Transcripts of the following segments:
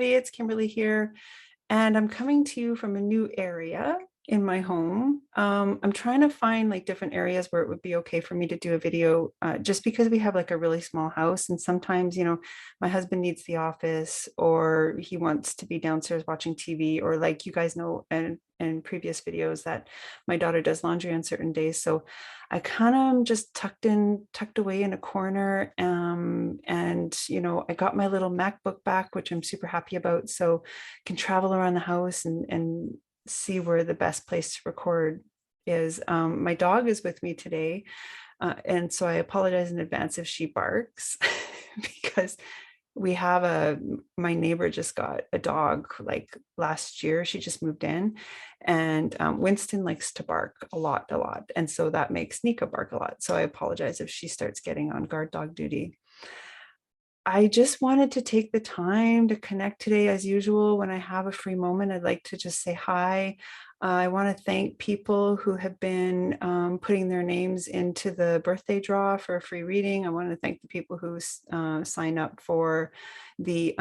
everybody, it's Kimberly here, and I'm coming to you from a new area in my home. I'm trying to find like different areas where it would be okay for me to do a video, just because we have like a really small house, and sometimes, my husband needs the office, or he wants to be downstairs watching TV, or like you guys know, and in previous videos that my daughter does laundry on certain days. So I kind of just tucked away in a corner. And I got my little MacBook back, which I'm super happy about. So I can travel around the house and see where the best place to record is. My dog is with me today. And so I apologize in advance if she barks because my neighbor just got a dog like last year. She just moved in, and Winston likes to bark a lot. And so that makes Nika bark a lot. So I apologize if she starts getting on guard dog duty. I just wanted to take the time to connect today. As usual, when I have a free moment, I'd like to just say hi. I want to thank people who have been putting their names into the birthday draw for a free reading. I want to thank the people who sign up for the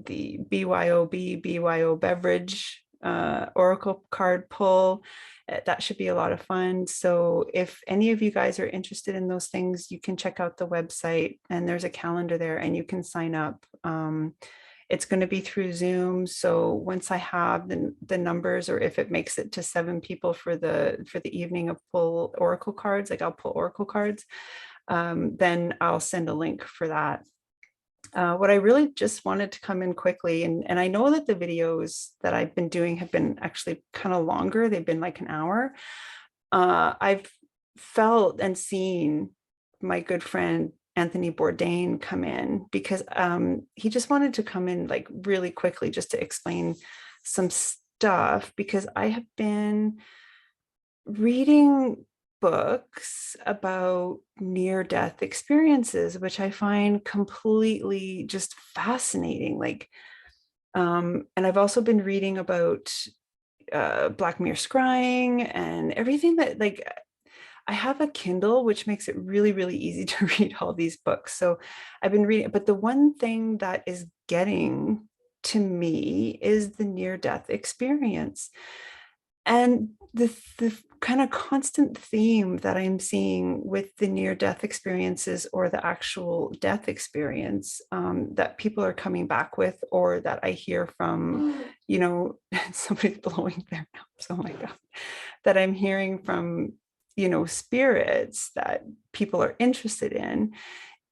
BYO beverage oracle card pull. That should be a lot of fun. So if any of you guys are interested in those things, you can check out the website, and there's a calendar there and you can sign up. It's going to be through Zoom. So once I have the numbers, or if it makes it to 7 people for the evening of pull oracle cards, like I'll pull oracle cards, then I'll send a link for that. What I really just wanted to come in quickly, and I know that the videos that I've been doing have been actually kind of longer. They've been like an hour. I've felt and seen my good friend Anthony Bourdain come in because he just wanted to come in like really quickly just to explain some stuff, because I have been reading books about near-death experiences, which I find completely just fascinating. And I've also been reading about Black Mirror scrying and everything that, like, I have a Kindle, which makes it really, really easy to read all these books. So I've been reading, but the one thing that is getting to me is the near-death experience. And the kind of constant theme that I'm seeing with the near-death experiences, or the actual death experience, that people are coming back with, or that I hear from, somebody's blowing their nose, oh my God, that I'm hearing from, spirits that people are interested in,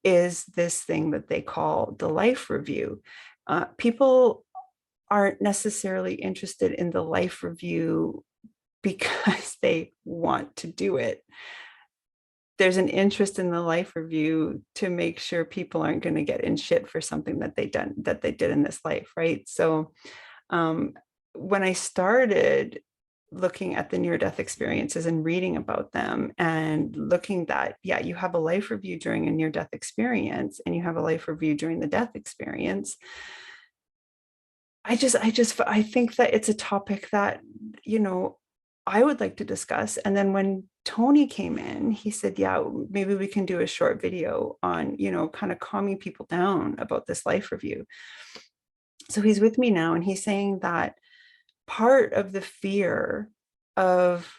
is this thing that they call the life review. People aren't necessarily interested in the life review because they want to do it. There's an interest in the life review to make sure people aren't going to get in shit for something that they did in this life, right? So when I started looking at the near-death experiences and reading about them, and looking that, yeah, you have a life review during a near-death experience, and you have a life review during the death experience, I think that it's a topic that, I would like to discuss. And then when Tony came in, he said, yeah, maybe we can do a short video on, kind of calming people down about this life review. So he's with me now, and he's saying that part of the fear of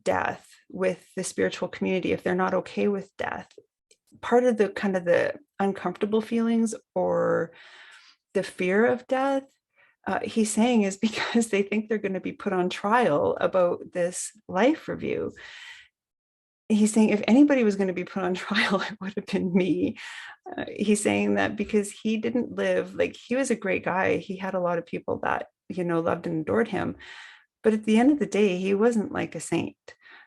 death with the spiritual community, if they're not okay with death, part of the kind of the uncomfortable feelings or the fear of death, he's saying, is because they think they're going to be put on trial about this life review. He's saying if anybody was going to be put on trial, it would have been me. He's saying that because he didn't live, like, he was a great guy. He had a lot of people that, loved and adored him. But at the end of the day, he wasn't like a saint.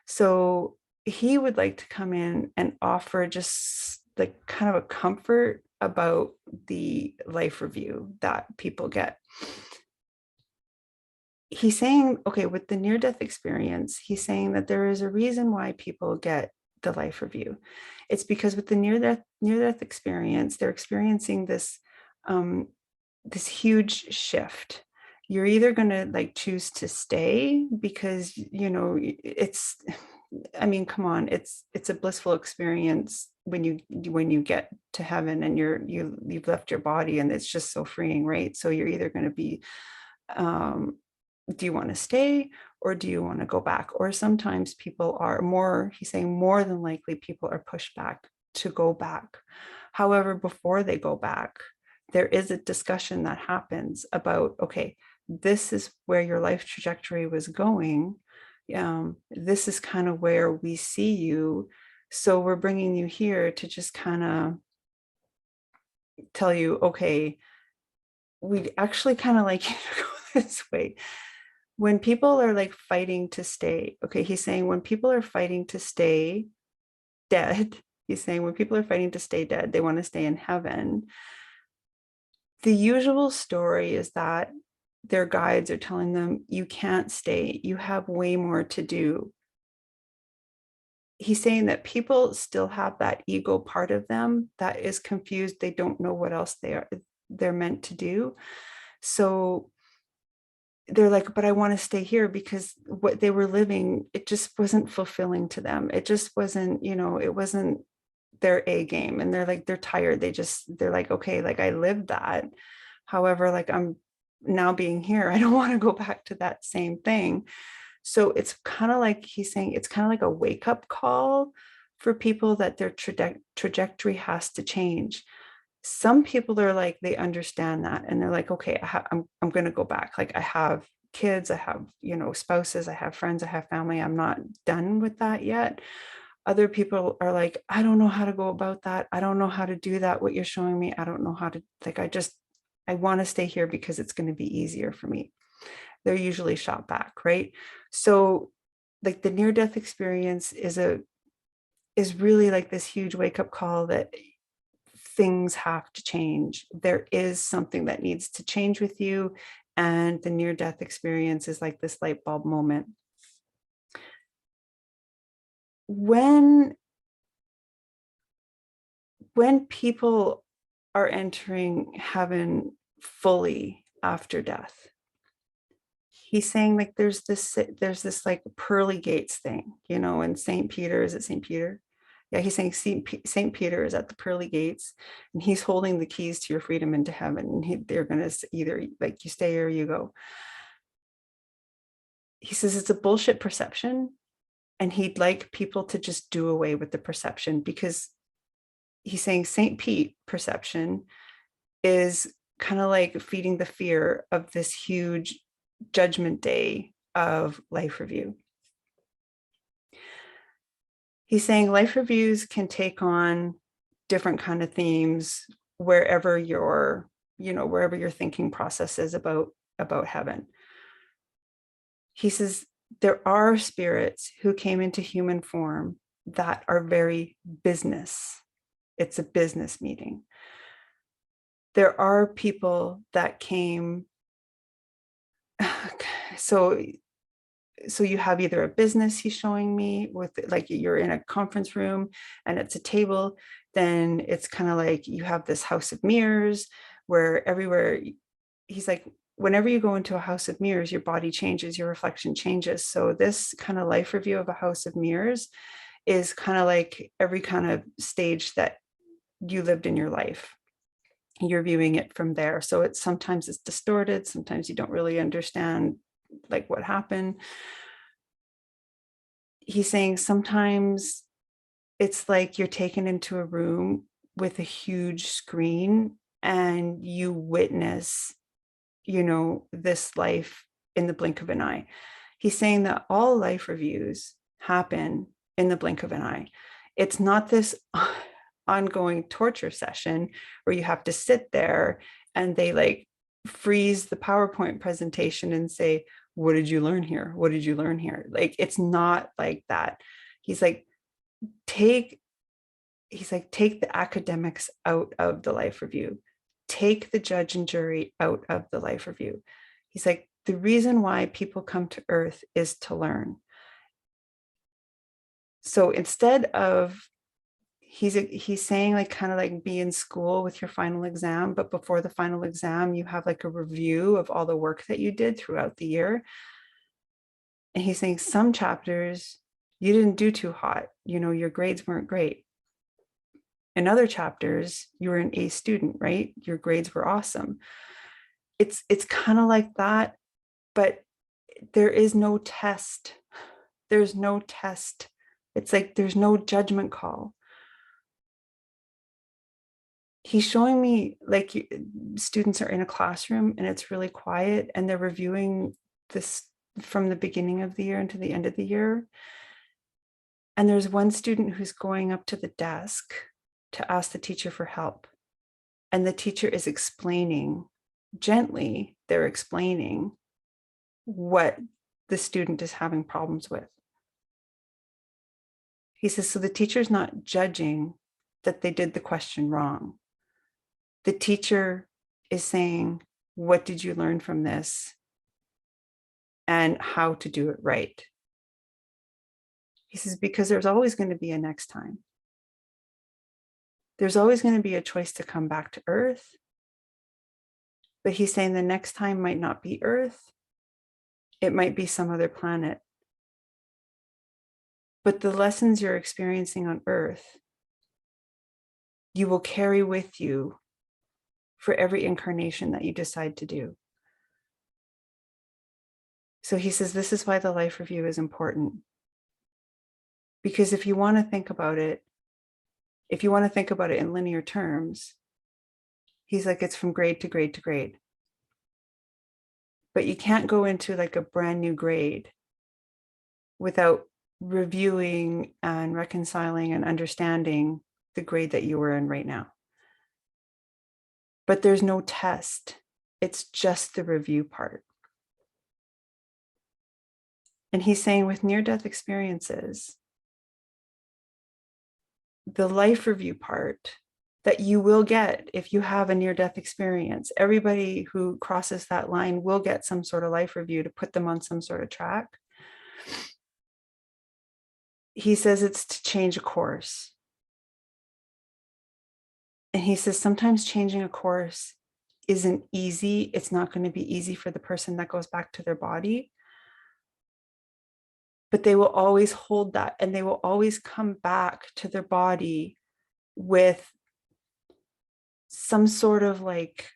So he would like to come in and offer just like kind of a comfort about the life review that people get. He's saying, okay, with the near-death experience, he's saying that there is a reason why people get the life review. It's because with the near-death experience, they're experiencing this this huge shift. You're either going to like choose to stay because, it's, I mean, come on, it's a blissful experience when you get to heaven and you've left your body, and it's just so freeing, right? So you're either going to be, do you want to stay or do you want to go back? Or sometimes people are more, he's saying more than likely people are pushed back to go back. However, before they go back, there is a discussion that happens about, okay, this is where your life trajectory was going. This is kind of where we see you. So we're bringing you here to just kind of tell you, okay, we actually kind of like you to go this way. When people are like fighting to stay, okay, he's saying when people are fighting to stay dead, he's saying when people are fighting to stay dead, they want to stay in heaven. The usual story is that their guides are telling them, you can't stay, you have way more to do. He's saying that people still have that ego part of them that is confused. They don't know what else they're meant to do. So they're like, but I want to stay here because what they were living, it just wasn't fulfilling to them. It just wasn't, it wasn't their A game. And they're like, they're tired. They're like, okay, like I lived that. However, like I'm now being here, I don't want to go back to that same thing. So it's kind of like, he's saying it's kind of like a wake up call for people that their trajectory has to change. Some people are like, they understand that and they're like, okay, I'm going to go back. Like I have kids, I have, spouses, I have friends, I have family. I'm not done with that yet. Other people are like, I don't know how to go about that. I don't know how to do that. What you're showing me, I don't know how to, like, I want to stay here because it's going to be easier for me. They're usually shot back, right? So like the near-death experience is really like this huge wake-up call that things have to change. There is something that needs to change with you. And the near-death experience is like this light bulb moment. When people are entering heaven fully after death, he's saying like there's this like pearly gates thing, and St. Peter, is it St. Peter? Yeah, he's saying St. Peter is at the pearly gates and he's holding the keys to your freedom into heaven. And they're going to either like you stay or you go. He says it's a bullshit perception and he'd like people to just do away with the perception, because he's saying St. Pete perception is kind of like feeding the fear of this huge judgment day of life review. He's saying life reviews can take on different kind of themes wherever your thinking process is about heaven. He says there are spirits who came into human form that are very business. It's a business meeting. There are people that came, so you have either a business, he's showing me, with like you're in a conference room and it's a table, then it's kind of like you have this house of mirrors where everywhere, he's like, whenever you go into a house of mirrors, your body changes, your reflection changes. So this kind of life review of a house of mirrors is kind of like every kind of stage that you lived in your life. You're viewing it from there. So sometimes it's distorted. Sometimes you don't really understand like what happened. He's saying sometimes it's like you're taken into a room with a huge screen and you witness, this life in the blink of an eye. He's saying that all life reviews happen in the blink of an eye. It's not this ongoing torture session where you have to sit there and they like freeze the PowerPoint presentation and say, what did you learn here? What did you learn here? Like, it's not like that. He's like, take the academics out of the life review. Take the judge and jury out of the life review. He's like, the reason why people come to Earth is to learn. So instead of, he's saying like kind of like be in school with your final exam, but before the final exam, you have like a review of all the work that you did throughout the year. And he's saying some chapters you didn't do too hot, your grades weren't great. In other chapters, you were an A student, right? Your grades were awesome. It's kind of like that, but there is no test. There's no test. It's like there's no judgment call. He's showing me like students are in a classroom and it's really quiet and they're reviewing this from the beginning of the year into the end of the year. And there's one student who's going up to the desk to ask the teacher for help. And the teacher is explaining gently, they're explaining what the student is having problems with. He says, so the teacher's not judging that they did the question wrong. The teacher is saying, what did you learn from this? And how to do it right. He says, because there's always going to be a next time. There's always going to be a choice to come back to Earth. But he's saying the next time might not be Earth. It might be some other planet. But the lessons you're experiencing on Earth, you will carry with you for every incarnation that you decide to do. So he says, this is why the life review is important. Because if you want to think about it, in linear terms, he's like, it's from grade to grade to grade. But you can't go into like a brand new grade without reviewing and reconciling and understanding the grade that you were in right now. But there's no test. It's just the review part. And he's saying with near-death experiences, the life review part that you will get if you have a near-death experience, everybody who crosses that line will get some sort of life review to put them on some sort of track. He says it's to change a course. And he says sometimes changing a course isn't easy. It's not going to be easy for the person that goes back to their body. But they will always hold that and they will always come back to their body with some sort of like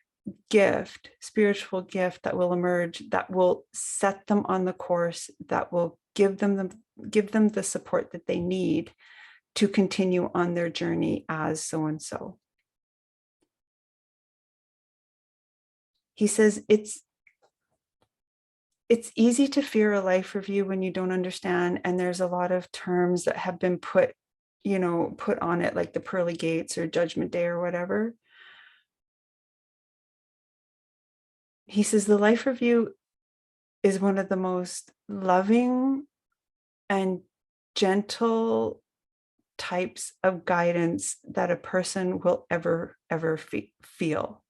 gift, spiritual gift that will emerge, that will set them on the course, that will give them the support that they need to continue on their journey as so-and-so. He says it's easy to fear a life review when you don't understand, and there's a lot of terms that have been put on it, like the pearly gates or judgment day or whatever. He says the life review is one of the most loving and gentle types of guidance that a person will ever feel.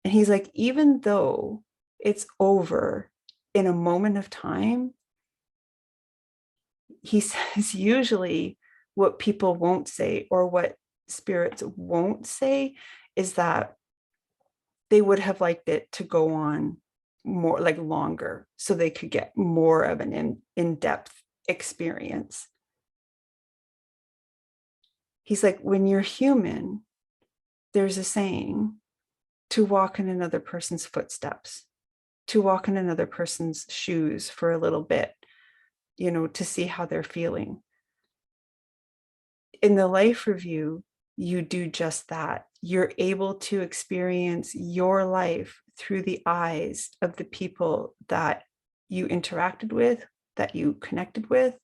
And he's like, even though it's over in a moment of time, he says usually what people won't say or what spirits won't say is that they would have liked it to go on more, like longer, so they could get more of an in-depth experience. He's like, when you're human, there's a saying to walk in another person's footsteps, to walk in another person's shoes for a little bit, to see how they're feeling. In the life review, you do just that. You're able to experience your life through the eyes of the people that you interacted with, that you connected with.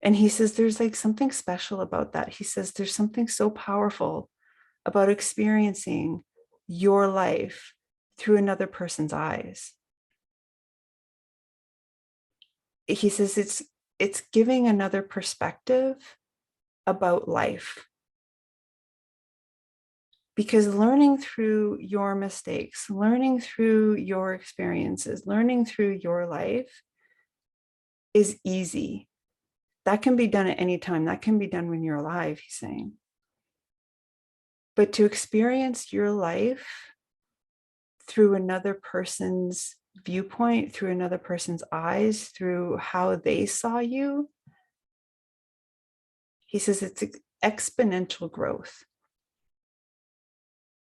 And he says there's like something special about that. He says there's something so powerful about experiencing your life through another person's eyes. He says it's giving another perspective about life. Because learning through your mistakes, learning through your experiences, learning through your life is easy. That can be done at any time. That can be done when you're alive, he's saying. But to experience your life through another person's viewpoint, through another person's eyes, through how they saw you, He says it's exponential growth.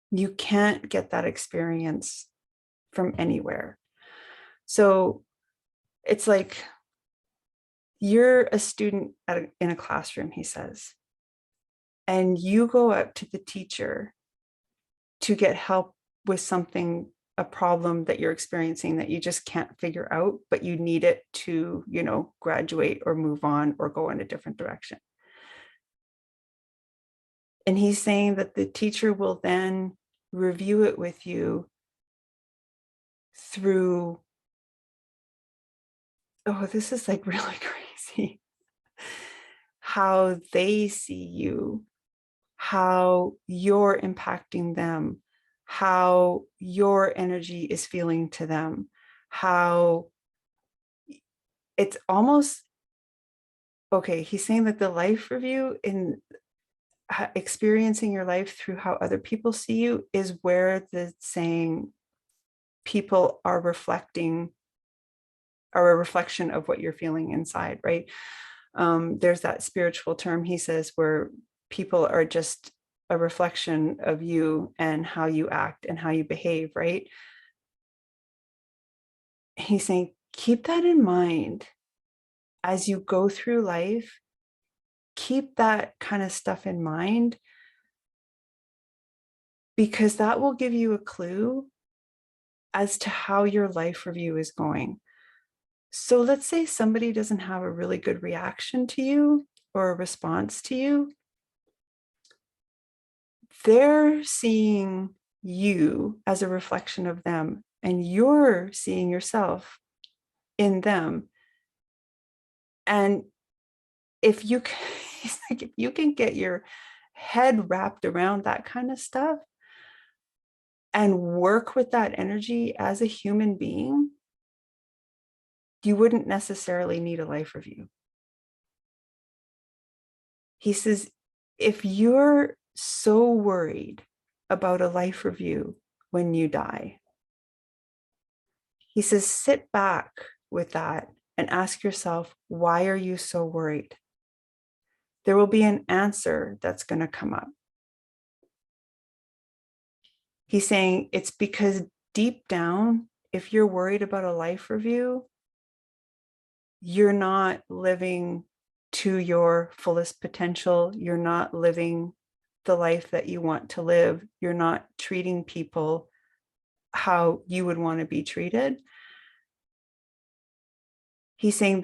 You can't get that experience from anywhere. So it's like you're a student in a classroom, he says, and you go up to the teacher to get help with something, a problem that you're experiencing that you just can't figure out, but you need it to, graduate or move on or go in a different direction. And he's saying that the teacher will then review it with you through, oh, this is like really crazy, how they see you, how you're impacting them, how your energy is feeling to them, how it's almost, okay, he's saying that the life review in experiencing your life through how other people see you is where the saying people are reflecting, are a reflection of what you're feeling inside, right? There's that spiritual term, he says, where people are just a reflection of you and how you act and how you behave, right? He's saying, keep that in mind as you go through life. Keep that kind of stuff in mind, because that will give you a clue as to how your life review is going. So let's say somebody doesn't have a really good reaction to you or a response to you. They're seeing you as a reflection of them, and you're seeing yourself in them. And if you can, like, if you can get your head wrapped around that kind of stuff and work with that energy as a human being, you wouldn't necessarily need a life review. He says, if you're so worried about a life review when you die, he says, sit back with that and ask yourself, why are you so worried? There will be an answer that's going to come up. He's saying it's because deep down, if you're worried about a life review, you're not living to your fullest potential. You're not living the life that you want to live. You're not treating people how you would want to be treated. He's saying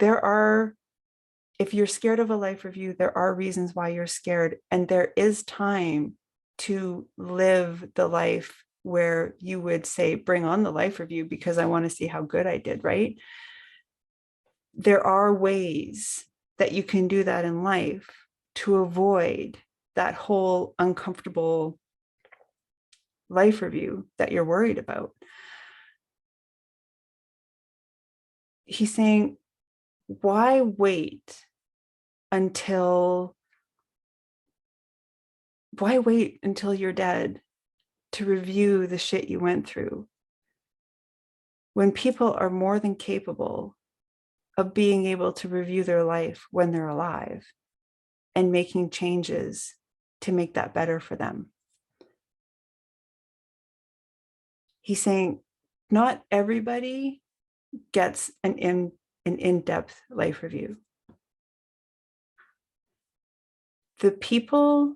if you're scared of a life review, there are reasons why you're scared. And there is time to live the life where you would say, bring on the life review because I want to see how good I did, right? There are ways that you can do that in life to avoid that whole uncomfortable life review that you're worried about. He's saying, why wait until you're dead to review the shit you went through when people are more than capable of being able to review their life when they're alive and making changes to make that better for them? He's saying not everybody gets an in-depth life review. The people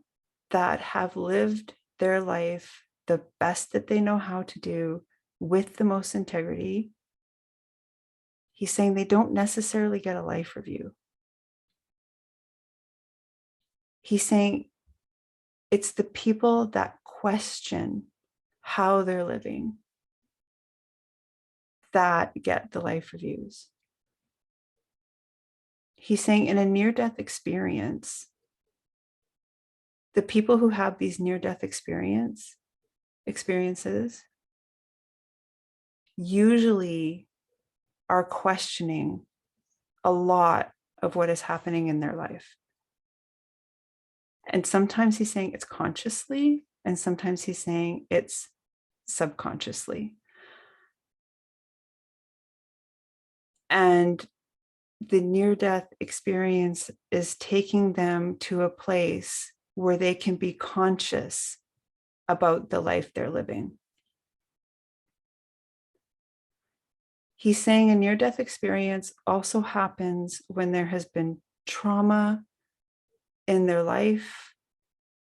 that have lived their life the best that they know how to do with the most integrity, he's saying they don't necessarily get a life review. He's saying it's the people that question how they're living that get the life reviews. He's saying in a near-death experience, the people who have these near-death experiences usually are questioning a lot of what is happening in their life. And sometimes he's saying it's consciously, and sometimes he's saying it's subconsciously. And the near-death experience is taking them to a place where they can be conscious about the life they're living. He's saying a near-death experience also happens when there has been trauma in their life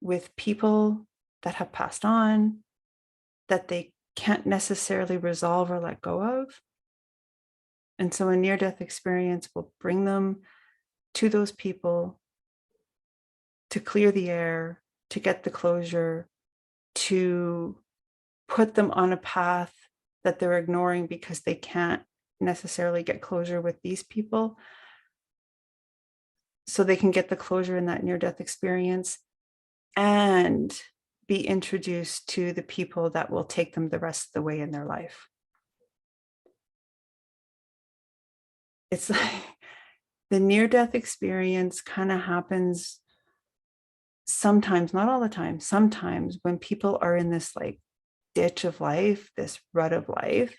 with people that have passed on that they can't necessarily resolve or let go of. And so a near-death experience will bring them to those people to clear the air, to get the closure, to put them on a path that they're ignoring because they can't necessarily get closure with these people. So they can get the closure in that near-death experience and be introduced to the people that will take them the rest of the way in their life. It's like the near-death experience kind of happens sometimes, not all the time, sometimes when people are in this like ditch of life, this rut of life,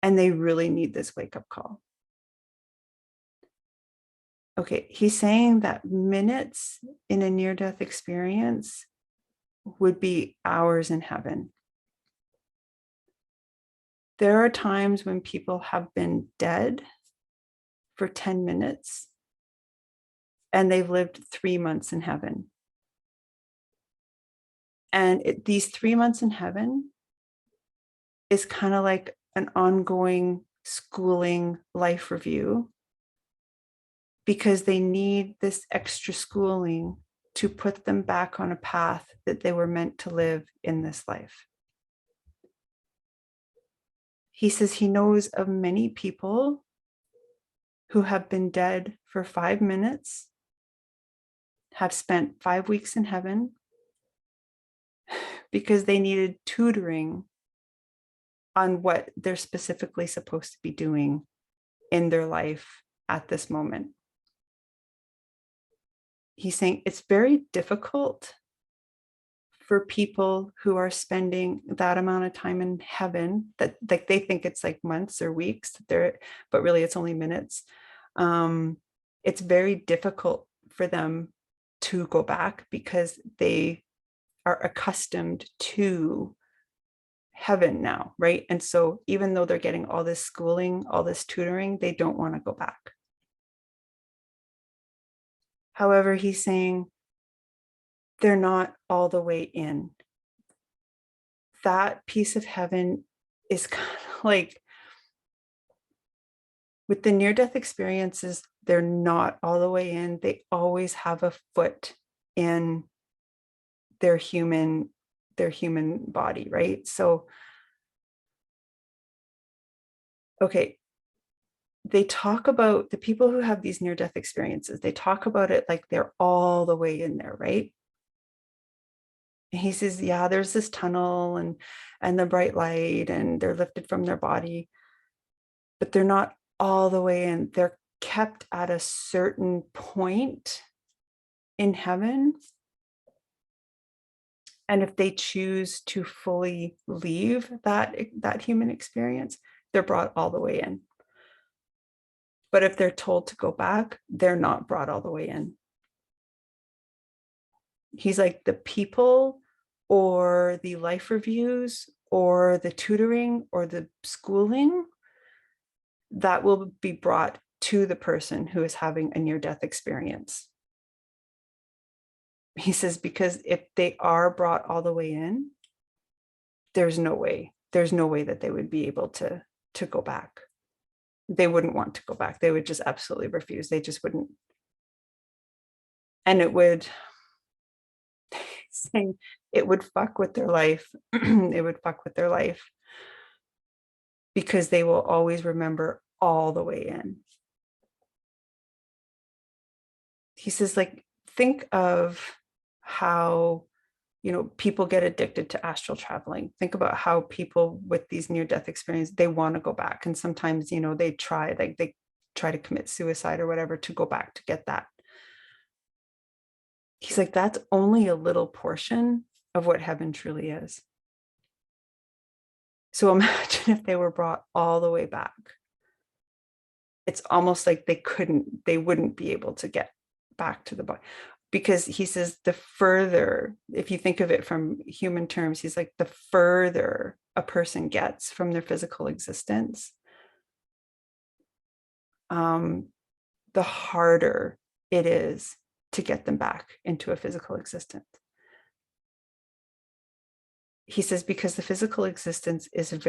and they really need this wake-up call. Okay, he's saying that minutes in a near-death experience would be hours in heaven. There are times when people have been dead for 10 minutes and they've lived 3 months in heaven. And these 3 months in heaven is kind of like an ongoing schooling life review, because they need this extra schooling to put them back on a path that they were meant to live in this life. He says he knows of many people who have been dead for 5 minutes, have spent 5 weeks in heaven because they needed tutoring on what they're specifically supposed to be doing in their life at this moment. He's saying it's very difficult for people who are spending that amount of time in heaven, that like they think it's like months or weeks there, but really it's only minutes. It's very difficult for them to go back because they are accustomed to heaven now, right? And so even though they're getting all this schooling, all this tutoring, they don't want to go back. However, he's saying they're not all the way in. That piece of heaven is kind of like, with the near-death experiences, they're not all the way in. They always have a foot in their human body, right? So, okay, they talk about the people who have these near-death experiences, they talk about it like they're all the way in there, right? And he says, yeah, there's this tunnel and the bright light, and they're lifted from their body, but they're not all the way in. They're kept at a certain point in heaven. And if they choose to fully leave that human experience, they're brought all the way in. But if they're told to go back, they're not brought all the way in. He's like, the people or the life reviews or the tutoring or the schooling that will be brought to the person who is having a near-death experience. He says, because if they are brought all the way in, there's no way that they would be able to go back. They wouldn't want to go back. They would just absolutely refuse. They just wouldn't. And it would, saying it would fuck with their life. It would fuck with their life because they will always remember all the way in. He says, like, think of how, people get addicted to astral traveling. Think about how people with these near-death experiences, they want to go back. And sometimes, they try to commit suicide or whatever to go back to get that. He's like, that's only a little portion of what heaven truly is. So imagine if they were brought all the way back. it's almost like they wouldn't be able to get back to the body. Because he says the further, if you think of it from human terms, he's like, the further a person gets from their physical existence, the harder it is to get them back into a physical existence. He says, because the physical existence is it's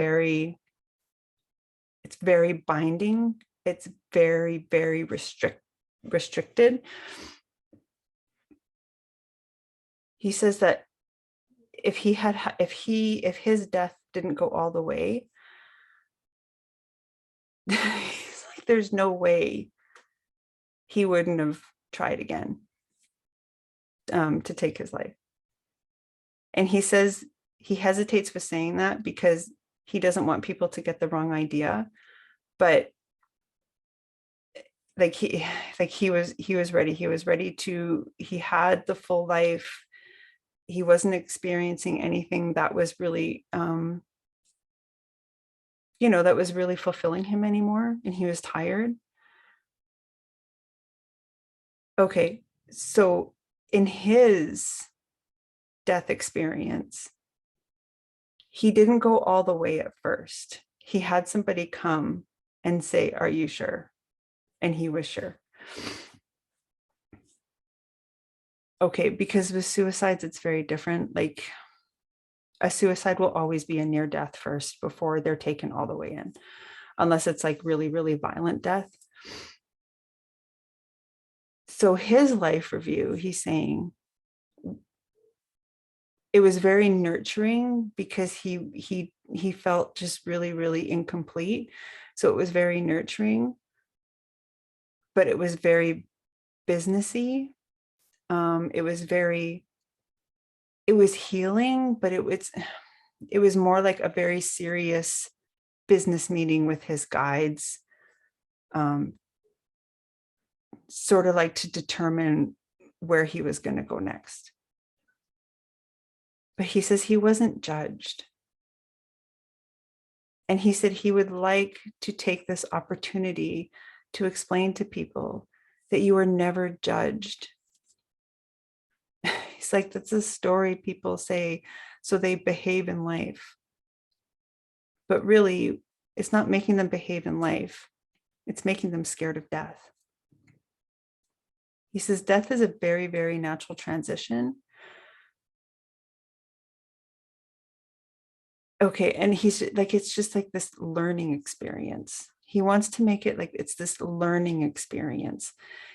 very binding. It's very, very restricted. He says that if his death didn't go all the way, he's like, there's no way he wouldn't have tried again to take his life. And he says he hesitates with saying that because he doesn't want people to get the wrong idea, but he was ready. He had the full life. He wasn't experiencing anything that was really that was really fulfilling him anymore, and he was tired. Okay, so in his death experience, he didn't go all the way at first. He had somebody come and say, "Are you sure?" And he was sure. Okay, because with suicides, it's very different. Like, a suicide will always be a near death first before they're taken all the way in, unless it's like really, really violent death. So his life review, he's saying it was very nurturing because he felt just really, really incomplete. So it was very nurturing, but it was very businessy. It was healing, but it was more like a very serious business meeting with his guides, sort of like to determine where he was going to go next. But he says he wasn't judged. And he said he would like to take this opportunity to explain to people that you were never judged. He's like, that's a story people say so they behave in life. But really, it's not making them behave in life. It's making them scared of death. He says death is a very, very natural transition. Okay, and he's like, it's just like this learning experience. He wants to make it like it's this learning experience.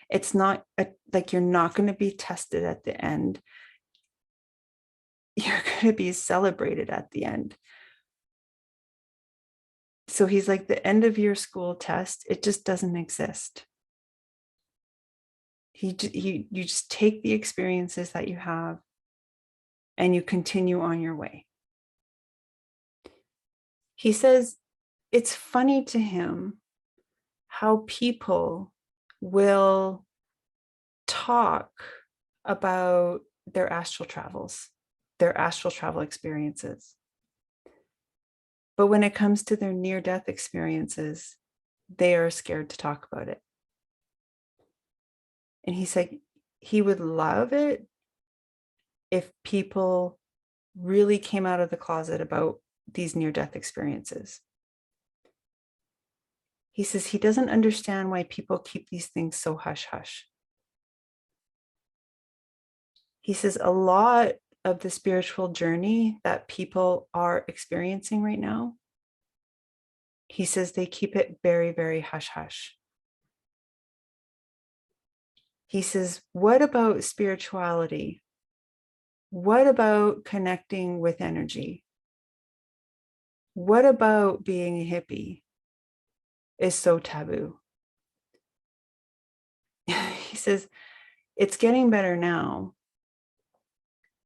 It's not like you're not going to be tested at the end. You're going to be celebrated at the end. So he's like, the end of your school test, it just doesn't exist. You just take the experiences that you have and you continue on your way. He says it's funny to him how people will talk about their astral travels, their astral travel experiences. But when it comes to their near-death experiences, they are scared to talk about it. And he said he would love it if people really came out of the closet about these near-death experiences. He says he doesn't understand why people keep these things so hush-hush. He says a lot of the spiritual journey that people are experiencing right now, he says they keep it very, very hush-hush. He says, what about spirituality? What about connecting with energy? What about being a hippie is so taboo? He says, it's getting better now.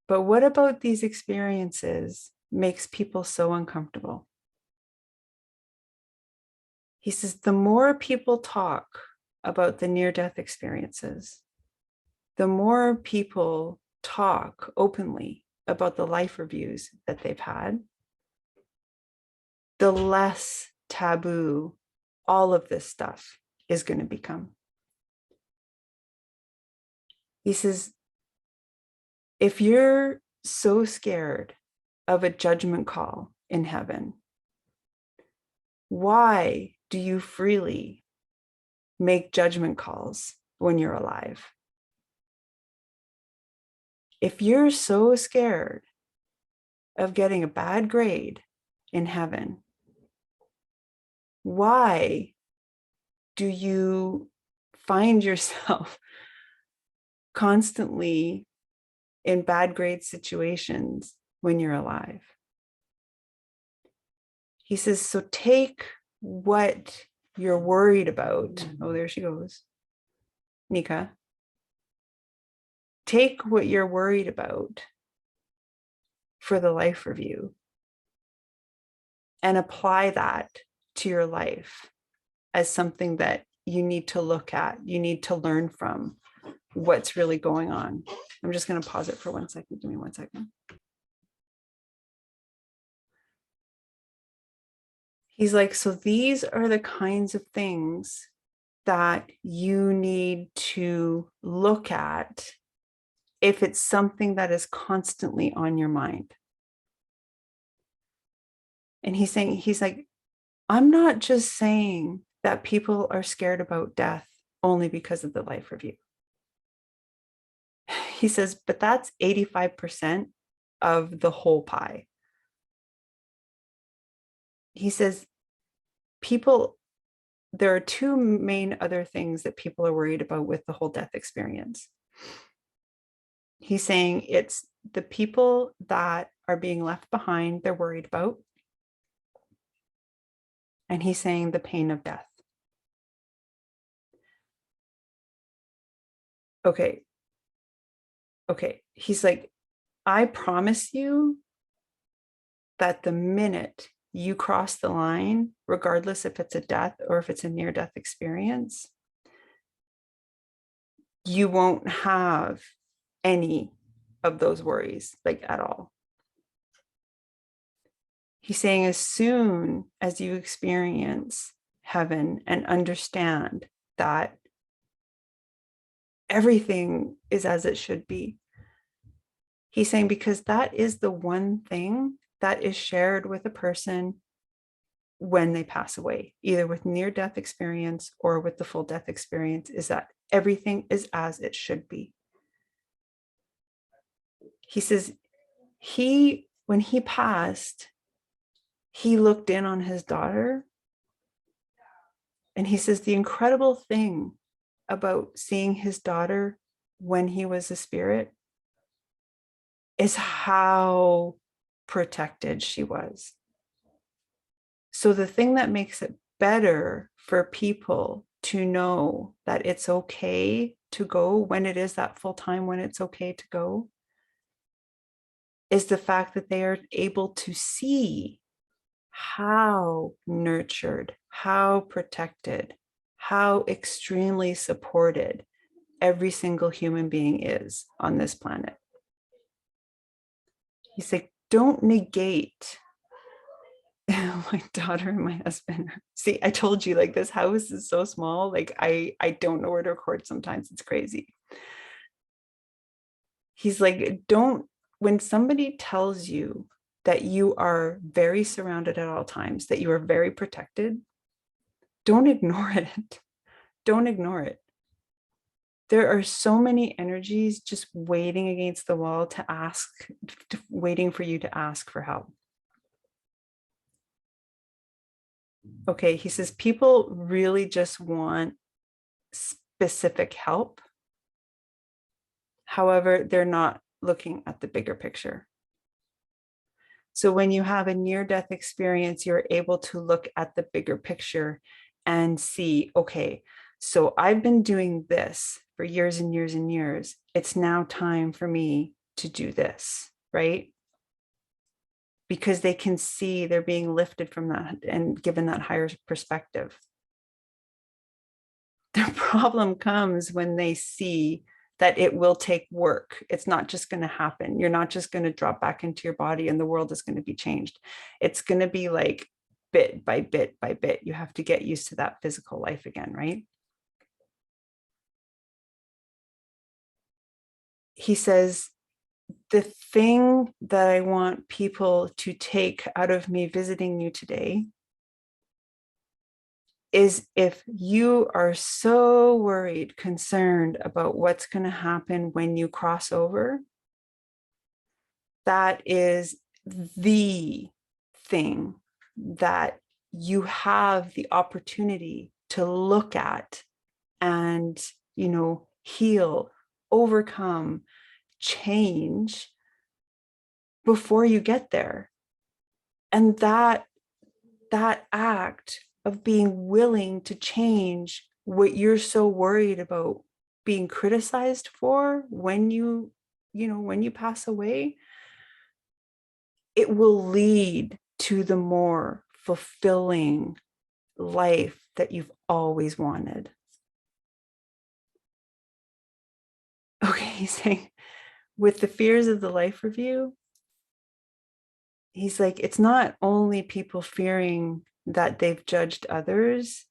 But what about these experiences makes people so uncomfortable? He says, the more people talk about the near-death experiences, the more people talk openly about the life reviews that they've had, the less taboo all of this stuff is going to become. He says, if you're so scared of a judgment call in heaven, why do you freely make judgment calls when you're alive? If you're so scared of getting a bad grade in heaven, why do you find yourself constantly in bad grade situations when you're alive? He says, so take what you're worried about. Oh, there she goes. Nika. Take what you're worried about for the life review and apply that to your life as something that you need to look at, you need to learn from what's really going on. I'm just going to pause it for 1 second. Give me 1 second. He's like, so these are the kinds of things that you need to look at if it's something that is constantly on your mind. And he's saying, he's like, I'm not just saying that people are scared about death only because of the life review. He says, but that's 85% of the whole pie. He says, people, there are two main other things that people are worried about with the whole death experience. He's saying it's the people that are being left behind, they're worried about. And he's saying the pain of death. Okay. He's like, I promise you that the minute you cross the line, regardless if it's a death or if it's a near-death experience, you won't have any of those worries, like at all. He's saying as soon as you experience heaven and understand that everything is as it should be, he's saying, because that is the one thing that is shared with a person when they pass away, either with near-death experience or with the full death experience, is that everything is as it should be. He says, when he passed, he looked in on his daughter, and he says the incredible thing about seeing his daughter when he was a spirit is how protected she was. So the thing that makes it better for people to know that it's okay to go when it is that full time, when it's okay to go, is the fact that they are able to see how nurtured, how protected, how extremely supported every single human being is on this planet. He's like, don't negate my daughter and my husband. See, I told you, like, this house is so small, like I don't know where to record sometimes. It's crazy. He's like, when somebody tells you that you are very surrounded at all times, that you are very protected, don't ignore it. Don't ignore it. There are so many energies just waiting against the wall waiting for you to ask for help. Okay, he says people really just want specific help. However, they're not looking at the bigger picture. So when you have a near-death experience, you're able to look at the bigger picture and see, okay, so I've been doing this for years and years and years. It's now time for me to do this, right? Because they can see they're being lifted from that and given that higher perspective. The problem comes when they see that it will take work. It's not just going to happen. You're not just going to drop back into your body and the world is going to be changed. It's going to be like bit by bit by bit. You have to get used to that physical life again, right? he says, the thing that I want people to take out of me visiting you today is, if you are so worried, concerned about what's going to happen when you cross over, that is the thing that you have the opportunity to look at and, heal, overcome, change before you get there. And that act of being willing to change what you're so worried about being criticized for when when you pass away, it will lead to the more fulfilling life that you've always wanted. Okay, he's saying, with the fears of the life review, he's like, it's not only people fearing that they've judged others.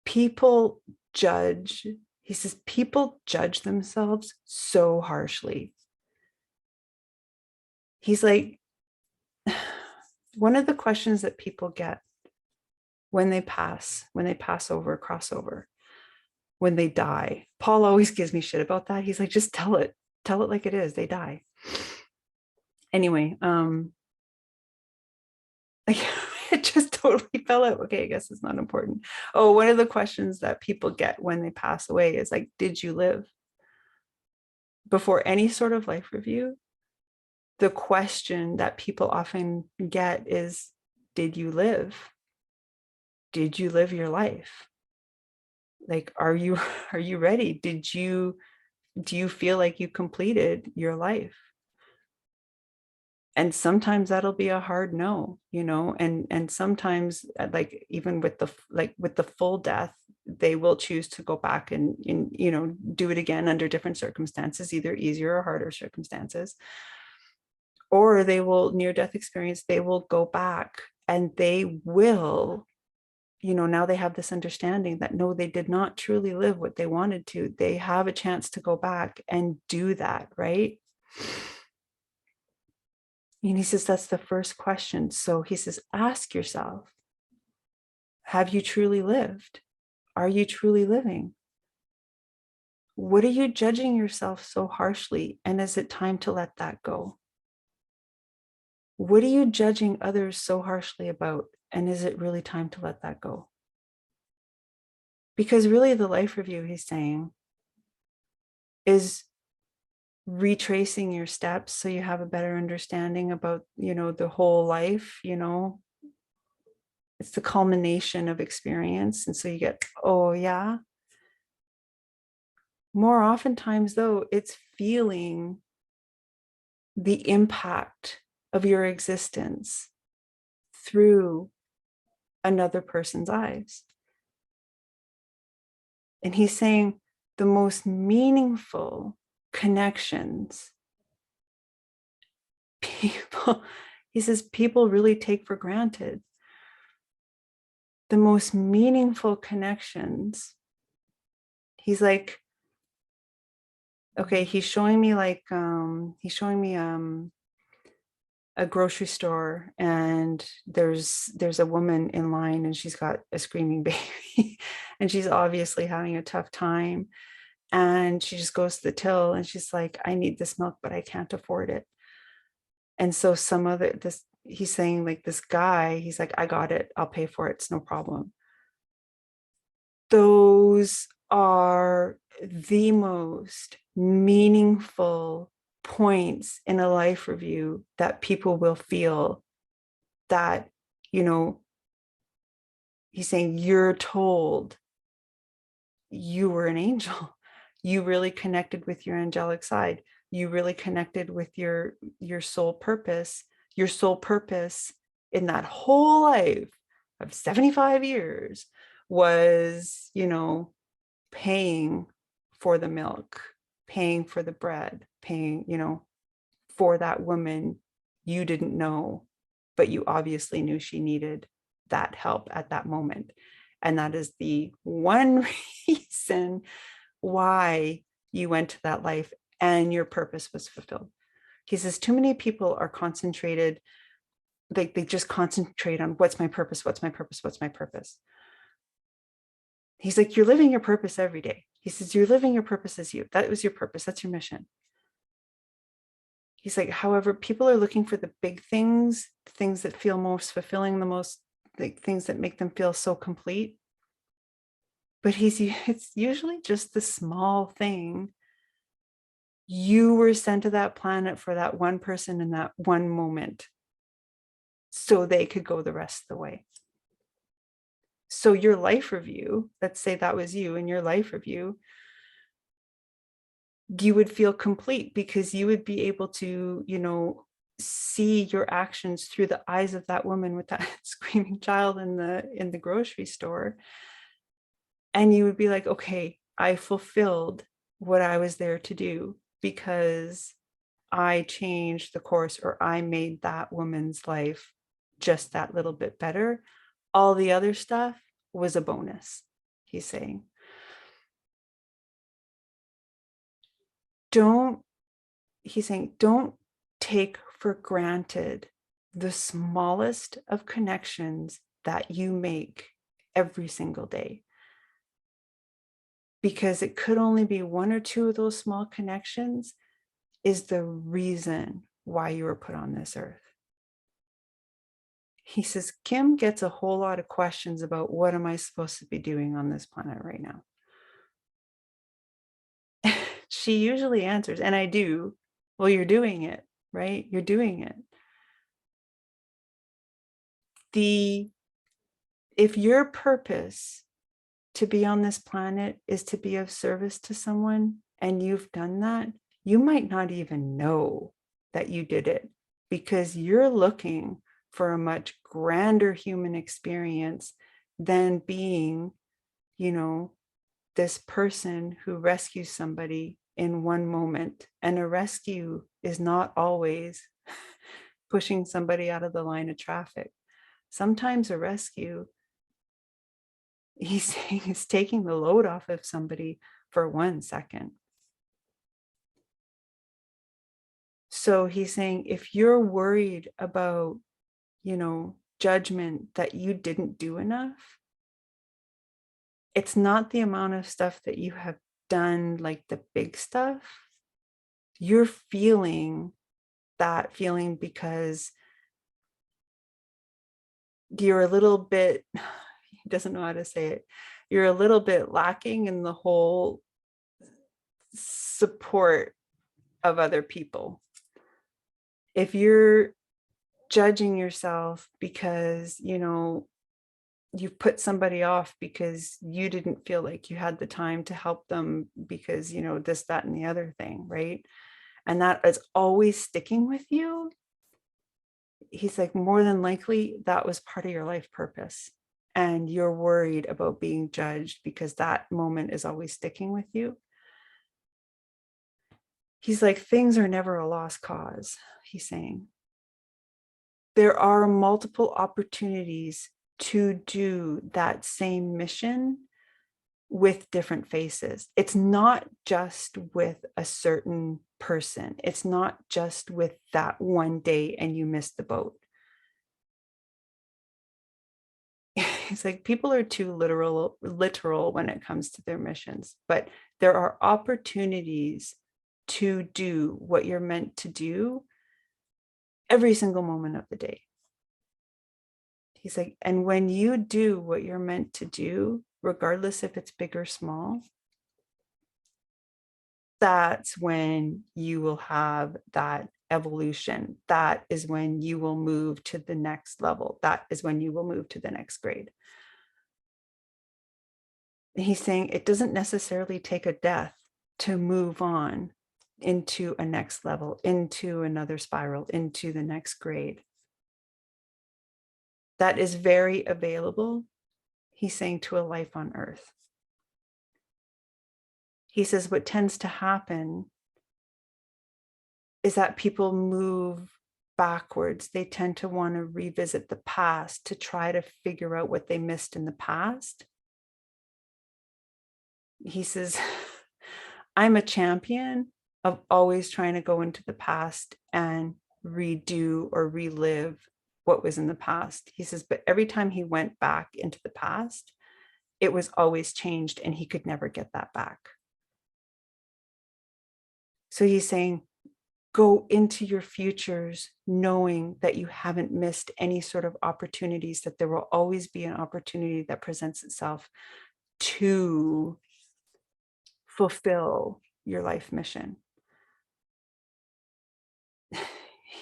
People judge, he says, people judge themselves so harshly. He's like, one of the questions that people get when they pass over, crossover, when they die. Paul always gives me shit about that. He's like, just tell it like it is. They die. Anyway, like, it just totally fell out. Okay, I guess it's not important. Oh, one of the questions that people get when they pass away is like, did you live? Before any sort of life review, the question that people often get is, did you live? Did you live your life? Like, are you ready? Do you feel like you completed your life? And sometimes that'll be a hard no, and sometimes, like, even with the full death, they will choose to go back and do it again under different circumstances, either easier or harder circumstances. Or they will, near death experience, they will go back and they will, now they have this understanding that no, they did not truly live what they wanted to. They have a chance to go back and do that, right? And he says, that's the first question. So he says, ask yourself, have you truly lived? Are you truly living? What are you judging yourself so harshly? And is it time to let that go? What are you judging others so harshly about? And is it really time to let that go? Because really, the life review, he's saying, is retracing your steps so you have a better understanding about, the whole life, it's the culmination of experience. And so you get, oh yeah. More oftentimes though, it's feeling the impact of your existence through another person's eyes. And he's saying the most meaningful connections, he says, people really take for granted. The most meaningful connections, he's like, okay, he's showing me a grocery store, and there's a woman in line, and she's got a screaming baby and she's obviously having a tough time, and she just goes to the till and she's like, I need this milk, but I can't afford it. And so he's saying, like, this guy, he's like, I got it, I'll pay for it, it's no problem. Those are the most meaningful points in a life review that people will feel that, he's saying, you're told you were an angel. You really connected with your angelic side. You really connected with your soul purpose. Your soul purpose in that whole life of 75 years was, paying for the milk, paying for the bread, paying, for that woman you didn't know, but you obviously knew she needed that help at that moment. And that is the one reason why you went to that life and your purpose was fulfilled. He says, too many people are concentrated, they just concentrate on what's my purpose, what's my purpose, what's my purpose. He's like, you're living your purpose every day. He says, you're living your purpose as you. That was your purpose. That's your mission. He's like, however, people are looking for the big things, things that feel most fulfilling, the most, like, things that make them feel so complete. But it's usually just the small thing. You were sent to that planet for that one person in that one moment, so they could go the rest of the way. So your life review, let's say that was you in your life review, you would feel complete because you would be able to, see your actions through the eyes of that woman with that screaming child in the grocery store. And you would be like, okay, I fulfilled what I was there to do because I changed the course, or I made that woman's life just that little bit better. All the other stuff was a bonus, he's saying. Don't take for granted the smallest of connections that you make every single day, because it could only be one or two of those small connections is the reason why you were put on this earth. He says, Kim gets a whole lot of questions about what am I supposed to be doing on this planet right now? She usually answers, and I do, well, you're doing it, right? You're doing it. If your purpose to be on this planet is to be of service to someone, and you've done that, you might not even know that you did it, because you're looking for a much grander human experience than being, this person who rescues somebody in one moment. And a rescue is not always pushing somebody out of the line of traffic. Sometimes a rescue, he's saying, is taking the load off of somebody for 1 second. So he's saying, if you're worried about, judgment that you didn't do enough, it's not the amount of stuff that you have done, like the big stuff. You're feeling that feeling because you're a little bit, he doesn't know how to say it, you're a little bit lacking in the whole support of other people. If you're judging yourself because, you've put somebody off because you didn't feel like you had the time to help them because, this, that, and the other thing, right? And that is always sticking with you. He's like, more than likely, that was part of your life purpose. And you're worried about being judged because that moment is always sticking with you. He's like, things are never a lost cause, he's saying. There are multiple opportunities to do that same mission with different faces. It's not just with a certain person. It's not just with that one day and you missed the boat. It's like, people are too literal when it comes to their missions, but there are opportunities to do what you're meant to do every single moment of the day. He's like, and when you do what you're meant to do, regardless if it's big or small, that's when you will have that evolution. That is when you will move to the next level. That is when you will move to the next grade. And he's saying it doesn't necessarily take a death to move on into a next level, into another spiral, into the next grade. That is very available, he's saying, to a life on earth. He says what tends to happen is that people move backwards. They tend to want to revisit the past to try to figure out what they missed in the past. He says, I'm a champion of always trying to go into the past and redo or relive what was in the past. He says, but every time he went back into the past, it was always changed and he could never get that back. So he's saying, go into your futures knowing that you haven't missed any sort of opportunities, that there will always be an opportunity that presents itself to fulfill your life mission.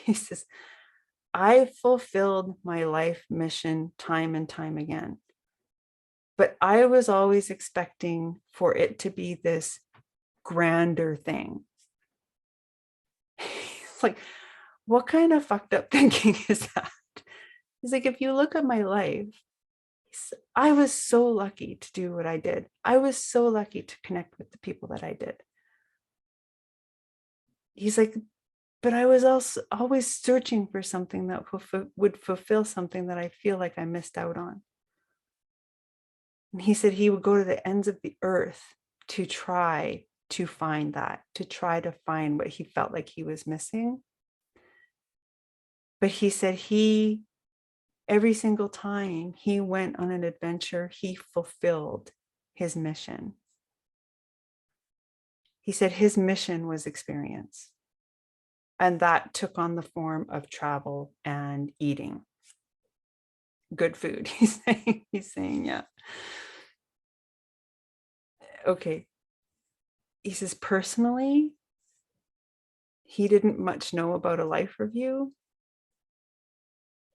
He says, I fulfilled my life mission time and time again, but I was always expecting for it to be this grander thing. It's like, what kind of fucked up thinking is that? He's like, if you look at my life, I was so lucky to do what I did. I was so lucky to connect with the people that I did. He's like, but I was also always searching for something that would fulfill something that I feel like I missed out on. And he said he would go to the ends of the earth to try to find that, to try to find what he felt like he was missing. But he said every single time he went on an adventure, he fulfilled his mission. He said his mission was experience. And that took on the form of travel and eating good food. He's saying, yeah. Okay. He says, personally, he didn't much know about a life review.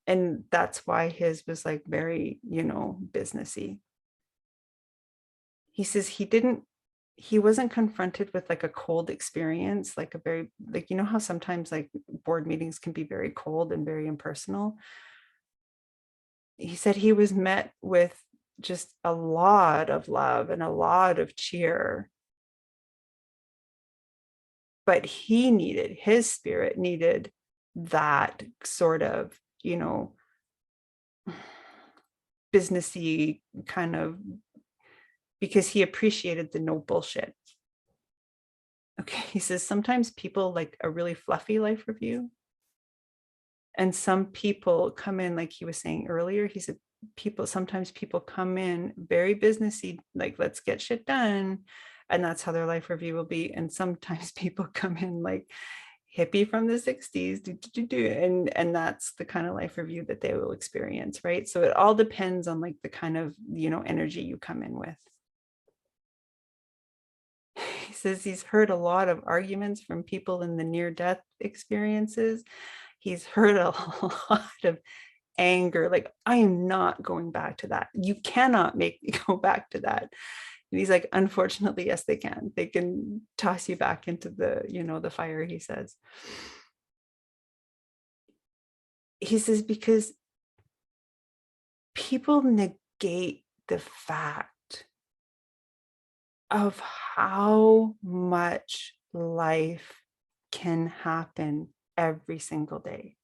And that's why his was like very, businessy. He says he wasn't confronted with like a cold experience, like a very, like, how sometimes like board meetings can be very cold and very impersonal. He said he was met with just a lot of love and a lot of cheer. But his spirit needed that sort of, businessy kind of, because he appreciated the no bullshit. Okay, he says sometimes people like a really fluffy life review. And some people come in, like he was saying earlier, he said sometimes people come in very businessy, like let's get shit done. And that's how their life review will be. And sometimes people come in like hippie from the 60s, and that's the kind of life review that they will experience, right? So it all depends on like the kind of, energy you come in with. He says he's heard a lot of arguments from people in the near-death experiences. He's heard a lot of anger, like, I am not going back to that. You cannot make me go back to that. And he's like, unfortunately, yes, they can. They can toss you back into the, the fire, he says. He says, because people negate the fact of how much life can happen every single day.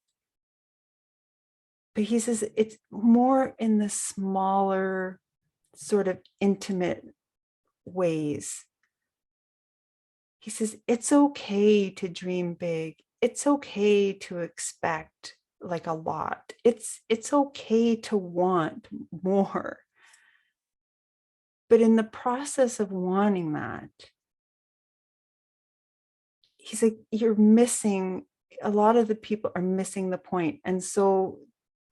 But he says it's more in the smaller, sort of intimate ways. He says it's okay to dream big. It's okay to expect like a lot. It's okay to want more. But in the process of wanting that, he's like, a lot of the people are missing the point. And so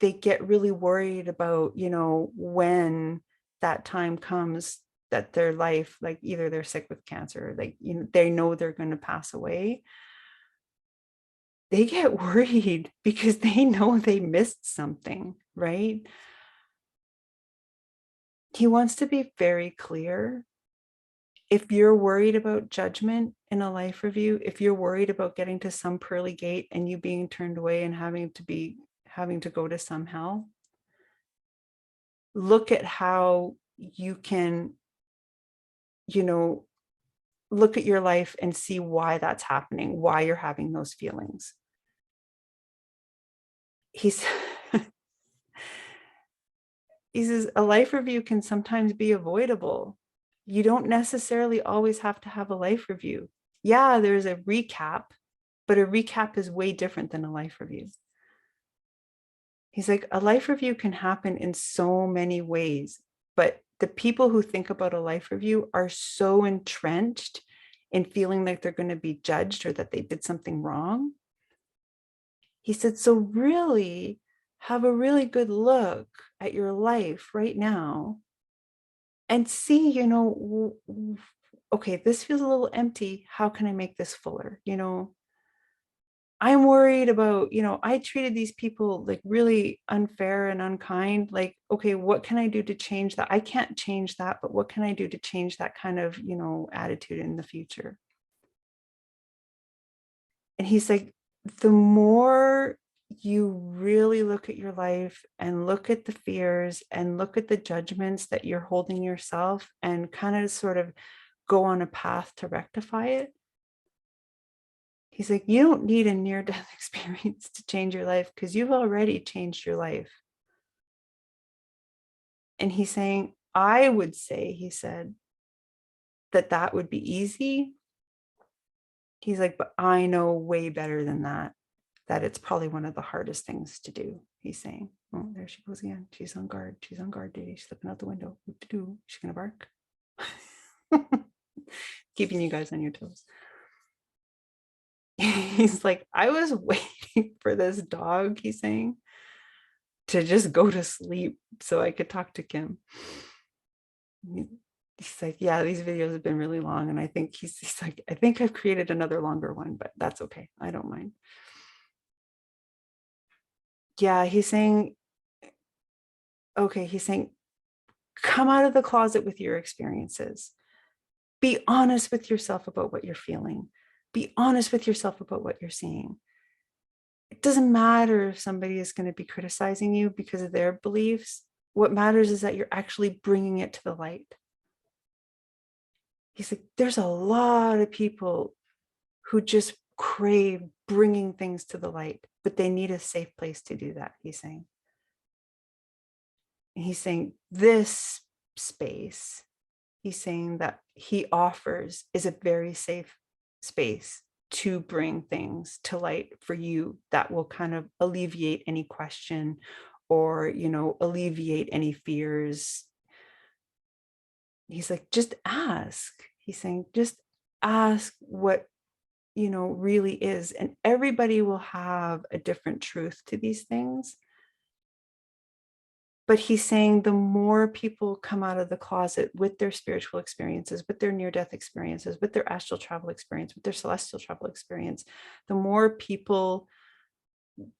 they get really worried about, when that time comes that their life, like either they're sick with cancer, like, they know they're going to pass away. They get worried because they know they missed something, right? He wants to be very clear. If you're worried about judgment in a life review, if you're worried about getting to some pearly gate and you being turned away and having to go to some hell, look at how you can, look at your life and see why that's happening, why you're having those feelings. He says a life review can sometimes be avoidable. You don't necessarily always have to have a life review. Yeah, there's a recap, but a recap is way different than a life review. He's like, a life review can happen in so many ways, but the people who think about a life review are so entrenched in feeling like they're going to be judged or that they did something wrong. He said, so really have a really good look at your life right now and see, okay, this feels a little empty. How can I make this fuller? I'm worried about, I treated these people like really unfair and unkind. Like, okay, what can I do to change that? I can't change that, but what can I do to change that kind of, attitude in the future? And he's like, the more you really look at your life and look at the fears and look at the judgments that you're holding yourself and kind of sort of go on a path to rectify it. He's like, you don't need a near-death experience to change your life because you've already changed your life. And he's saying, I would say, he said, that would be easy. He's like, but I know way better than that it's probably one of the hardest things to do. He's saying, oh, there she goes again. She's on guard. She's on guard duty. She's looking out the window. What to do? She's going to bark. Keeping you guys on your toes. He's like, I was waiting for this dog, he's saying, to just go to sleep so I could talk to Kim. He's like, yeah, these videos have been really long. And I think he's like, I think I've created another longer one, but that's okay. I don't mind. Yeah, he's saying, okay, he's saying, come out of the closet with your experiences. Be honest with yourself about what you're feeling. Be honest with yourself about what you're seeing. It doesn't matter if somebody is going to be criticizing you because of their beliefs. What matters is that you're actually bringing it to the light. He's like, there's a lot of people who just crave bringing things to the light, but they need a safe place to do that, he's saying. And he's saying this space, he's saying that he offers is a very safe space to bring things to light for you that will kind of alleviate any question or, alleviate any fears. He's like, just ask. He's saying, just ask what, really is. And everybody will have a different truth to these things. But he's saying the more people come out of the closet with their spiritual experiences, with their near-death experiences, with their astral travel experience, with their celestial travel experience, the more people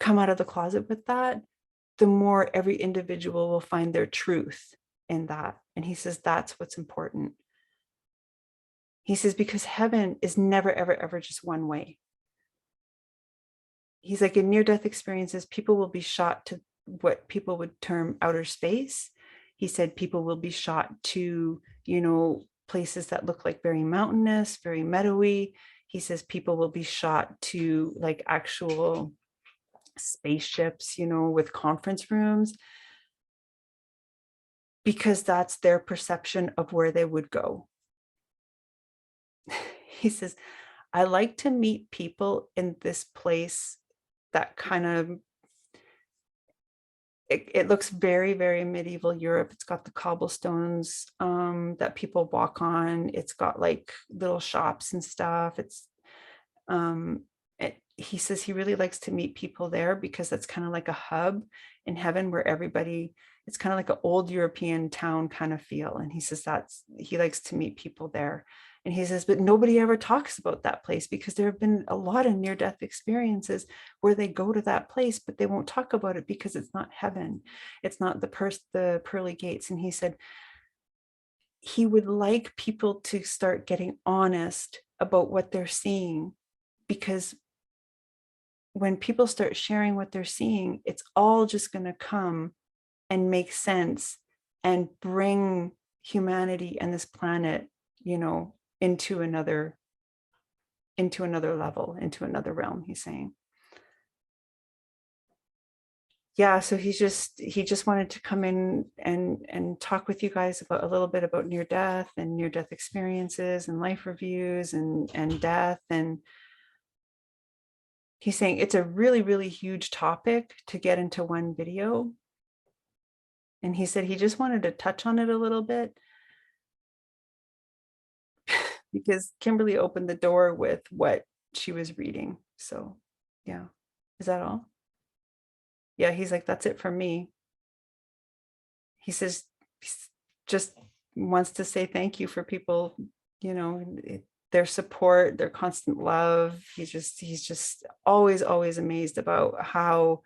come out of the closet with that, the more every individual will find their truth in that. And he says, that's what's important. He says, because heaven is never, ever, ever just one way. He's like, in near-death experiences, people will be shot to what people would term outer space. He said people will be shot to, places that look like very mountainous, very meadowy. He says people will be shot to like actual spaceships, with conference rooms, because that's their perception of where they would go. He says, I like to meet people in this place that kind of, it looks very, very medieval Europe. It's got the cobblestones that people walk on. It's got like little shops and stuff. He says he really likes to meet people there because that's kind of like a hub in heaven where everybody, it's kind of like an old European town kind of feel. And he says he likes to meet people there. And he says, but nobody ever talks about that place because there have been a lot of near-death experiences where they go to that place, but they won't talk about it because it's not heaven. It's not the pearly gates. And he said he would like people to start getting honest about what they're seeing, because when people start sharing what they're seeing, it's all just going to come and make sense and bring humanity and this planet, into another level, into another realm, he's saying. yeah, so he just wanted to come in and talk with you guys about a little bit about near death and near death experiences and life reviews and death. And he's saying it's a really, really huge topic to get into one video. And he said he just wanted to touch on it a little bit because Kimberly opened the door with what she was reading. So yeah. Is that all? Yeah, he's like, that's it for me. He says he's just wants to say thank you for people, you know, their support, their constant love. He's just always amazed about how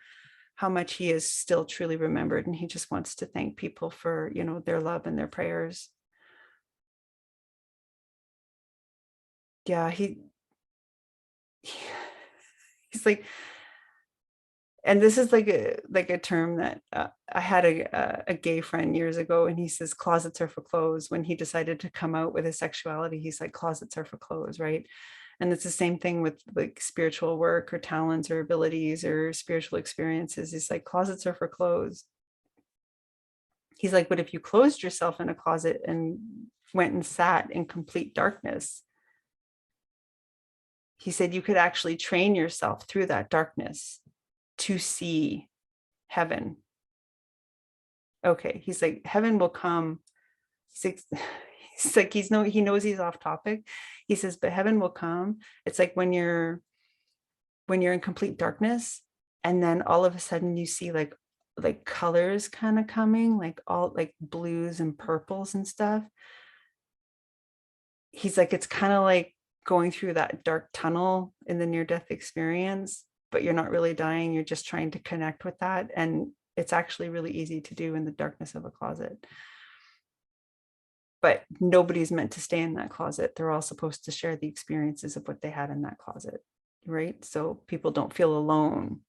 much he is still truly remembered, and he just wants to thank people for, you know, their love and their prayers. Yeah, he's like, and this is like a term that I had a gay friend years ago, and he says closets are for clothes. When he decided to come out with his sexuality, he's like, closets are for clothes, right? And it's the same thing with like spiritual work or talents or abilities or spiritual experiences. He's like, closets are for clothes. He's like, but if you closed yourself in a closet and went and sat in complete darkness, he said you could actually train yourself through that darkness to see heaven. Okay, he's like, heaven will come. He's like, he knows he's off topic. He says, but heaven will come. It's like when you're in complete darkness, and then all of a sudden you see like colors kind of coming, like all like blues and purples and stuff. He's like, it's kind of like going through that dark tunnel in the near death experience, but you're not really dying. You're just trying to connect with that. And it's actually really easy to do in the darkness of a closet. But nobody's meant to stay in that closet. They're all supposed to share the experiences of what they had in that closet, right? So people don't feel alone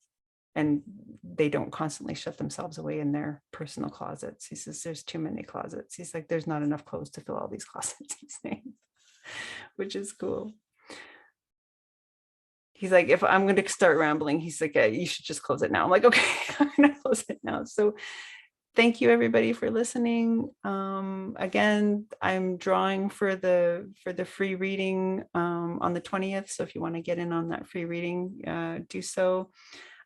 and they don't constantly shut themselves away in their personal closets. He says there's too many closets. He's like, there's not enough clothes to fill all these closets, he's saying, which is cool. He's like, if I'm going to start rambling, he's like, you should just close it now. I'm like, okay, I'm going to close it now. So thank you everybody for listening. Again, I'm drawing for the free reading on the 20th. So if you want to get in on that free reading, do so.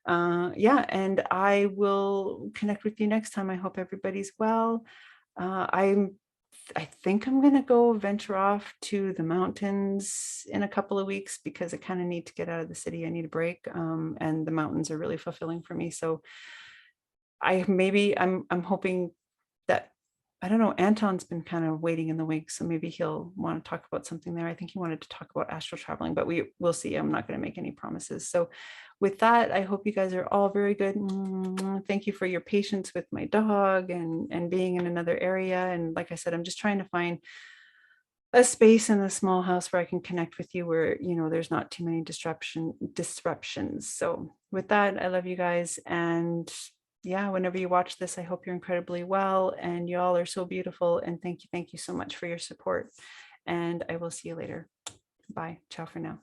Yeah, and I will connect with you next time. I hope everybody's well. I think I'm going to go venture off to the mountains in a couple of weeks because I kind of need to get out of the city. I need a break. And the mountains are really fulfilling for me. So I'm hoping that, I don't know, Anton's been kind of waiting in the wings, so maybe he'll want to talk about something there. I think he wanted to talk about astral traveling, but we'll see. I'm not going to make any promises. So with that, I hope you guys are all very good. Thank you for your patience with my dog and being in another area. And like I said, I'm just trying to find a space in the small house where I can connect with you, where, you know, there's not too many disruptions. So with that, I love you guys. And yeah, whenever you watch this, I hope you're incredibly well and you all are so beautiful. And thank you so much for your support. And I will see you later. Bye. Ciao for now.